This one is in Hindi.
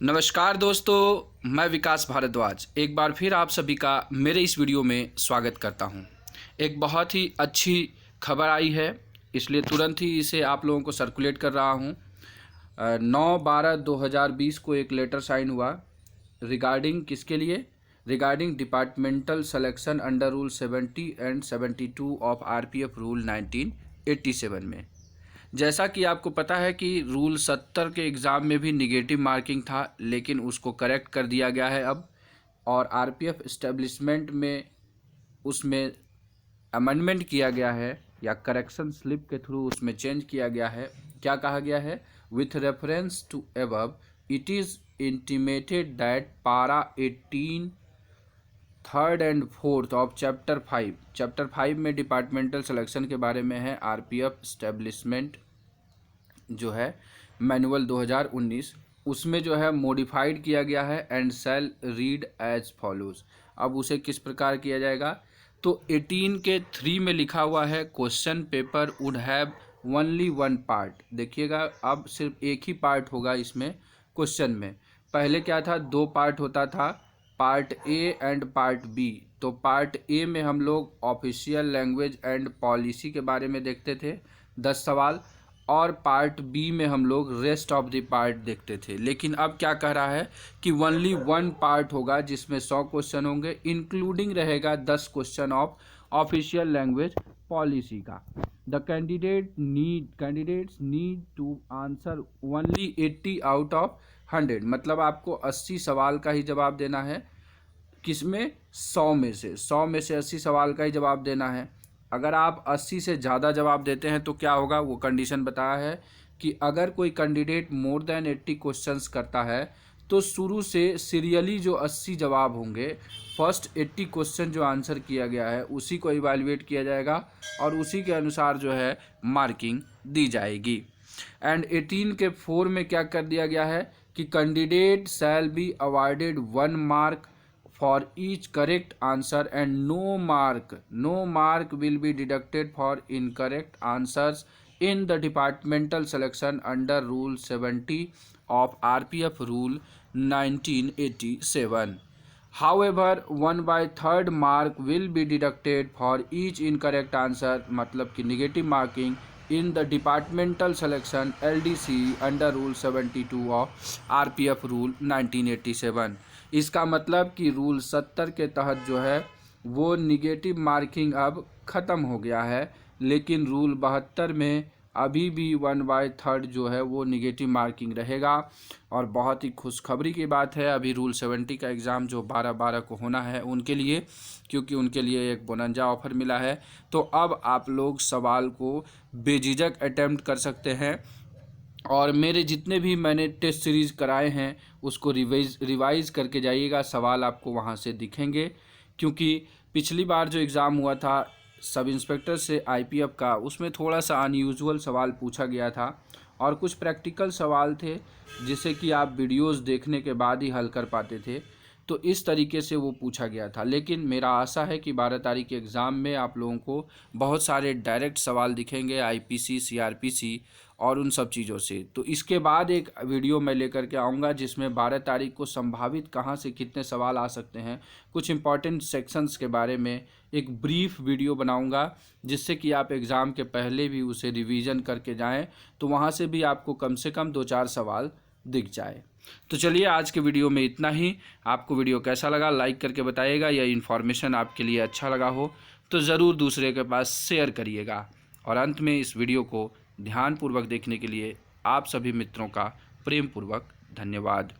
नमस्कार दोस्तों, मैं विकास भारद्वाज एक बार फिर आप सभी का मेरे इस वीडियो में स्वागत करता हूं। एक बहुत ही अच्छी खबर आई है, इसलिए तुरंत ही इसे आप लोगों को सर्कुलेट कर रहा हूं। 9/12/2020 को एक लेटर साइन हुआ रिगार्डिंग किसके लिए? Regarding departmental selection under rule 70 and 72 of RPF rule 1987 में। जैसा कि आपको पता है कि रूल 70 के एग्ज़ाम में भी निगेटिव मार्किंग था, लेकिन उसको करेक्ट कर दिया गया है अब। और आरपीएफ इस्टेब्लिशमेंट में उसमें अमेंडमेंट किया गया है या करेक्शन स्लिप के थ्रू उसमें चेंज किया गया है। क्या कहा गया है? With reference to above it is intimated that para 18 third and fourth of chapter 5 में डिपार्टमेंटल सिलेक्शन के बारे में है। आरपीएफ इस्टेब्लिशमेंट जो है मैनुअल 2019, उसमें जो है मॉडिफाइड किया गया है and shall read as follows. अब उसे किस प्रकार किया जाएगा? तो 18 के 3 में लिखा हुआ है question paper would have only one part. देखिएगा, अब सिर्फ एक ही पार्ट होगा इसमें क्वेश्चन में। पहले क्या था? 2 पार्ट होता था, part A and part B. तो पार्ट ए में हम लोग ऑफिशियल लैंग्वेज एंड पॉलिसी के बारे में देखते थे 10 सवाल, और पार्ट बी में हम लोग रेस्ट ऑफ द पार्ट देखते थे। लेकिन अब क्या कह रहा है कि ओनली वन पार्ट होगा जिसमें 100 क्वेश्चन होंगे, इंक्लूडिंग रहेगा 10 question of official language policy का। The candidates need to answer only 80 out of 100, मतलब आपको 80 सवाल का ही जवाब देना है। किसमें? 100 में से 80 सवाल का ही जवाब देना है। अगर आप 80 से ज़्यादा जवाब देते हैं तो क्या होगा? वो कंडीशन बताया है कि अगर कोई कैंडिडेट मोर देन 80 क्वेश्चंस करता है तो शुरू से सीरियली जो 80 जवाब होंगे, फर्स्ट 80 क्वेश्चन जो आंसर किया गया है उसी को इवैल्यूएट किया जाएगा और उसी के अनुसार जो है मार्किंग दी जाएगी। एंड 18 के 4 में क्या कर दिया गया है कि candidate shall be awarded 1 mark for each correct answer and no mark will be deducted for incorrect answers in the departmental selection under rule 70 of rpf rule 1987. However, 1/3 mark will be deducted for each incorrect answer, मतलब कि negative marking in the departmental selection LDC under rule 72 of RPF rule 1987। इसका मतलब कि रूल 70 के तहत जो है वो निगेटिव मार्किंग अब ख़त्म हो गया है, लेकिन रूल 72 में अभी भी 1/3 जो है वो निगेटिव मार्किंग रहेगा। और बहुत ही खुशखबरी की बात है अभी रूल 70 का एग्ज़ाम जो 12/12 को होना है उनके लिए, क्योंकि उनके लिए एक बोनंजा ऑफ़र मिला है। तो अब आप लोग सवाल को बेझिझक अटेम्प्ट कर सकते हैं और मेरे जितने भी मैंने टेस्ट सीरीज़ कराए हैं उसको रिवाइज करके जाइएगा। सवाल आपको वहाँ से दिखेंगे, क्योंकि पिछली बार जो एग्ज़ाम हुआ था सब इंस्पेक्टर से आईपीएफ का, उसमें थोड़ा सा अनयूजुअल सवाल पूछा गया था और कुछ प्रैक्टिकल सवाल थे जिसे कि आप वीडियोस देखने के बाद ही हल कर पाते थे। तो इस तरीके से वो पूछा गया था। लेकिन मेरा आशा है कि 12 तारीख के एग्ज़ाम में आप लोगों को बहुत सारे डायरेक्ट सवाल दिखेंगे आईपीसी, सीआरपीसी और उन सब चीज़ों से। तो इसके बाद एक वीडियो मैं लेकर के आऊँगा जिसमें 12 तारीख को संभावित कहाँ से कितने सवाल आ सकते हैं, कुछ इंपॉर्टेंट सेक्शंस के बारे में एक ब्रीफ वीडियो बनाऊँगा, जिससे कि आप एग्ज़ाम के पहले भी उसे रिवीजन करके जाएँ तो वहाँ से भी आपको कम से कम 2-4 सवाल दिख जाए। तो चलिए आज के वीडियो में इतना ही। आपको वीडियो कैसा लगा लाइक करके बताइएगा, या इन्फॉर्मेशन आपके लिए अच्छा लगा हो तो ज़रूर दूसरे के पास शेयर करिएगा। और अंत में इस वीडियो को ध्यानपूर्वक देखने के लिए आप सभी मित्रों का प्रेमपूर्वक धन्यवाद।